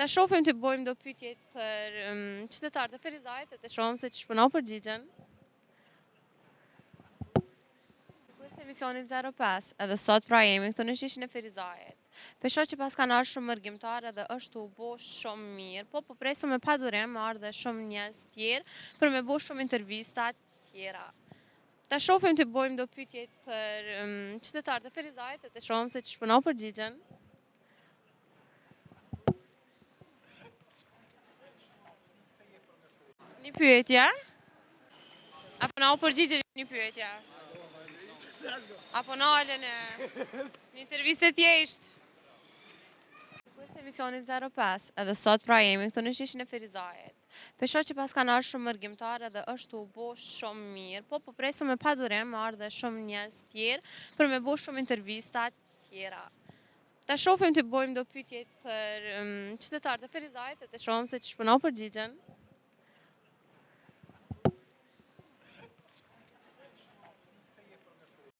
Ta shohim të bëjmë do pyetjet për qytetarët e Ferizajt, të shohim se që shpënau përgjigjen. Këtë emisionit 05, edhe sot pra jemi këtu në shishin e Ferizajt. Pesho që pas kanë ardhur shumë mërgjimtare dhe është u bo shumë mirë, po presim me padurim me ardhe shumë njerëz tjerë për me bo shumë intervista tjera. Ta shohim të bëjmë do pyetjet për qytetarët e Ferizajt, të shohim se që shpënau përgjigjen. Një pyetje? Apo na u përgjigje një pyetje? Apo na alen një intervistë thjesht? Këtë emisionit 05, edhe sot pra jemi këtu në shishin e Ferizajt. Pesho që pas kanë ardhur shumë mërgjimtare dhe është u bo shumë mirë, po presim me padurim me ardhe shumë njerëz tjerë për me bo shumë intervista tjera. Ta shohim të bëjmë do pyetjet për qytetarët e Ferizajt, të shohim se që shpënau përgjigjen.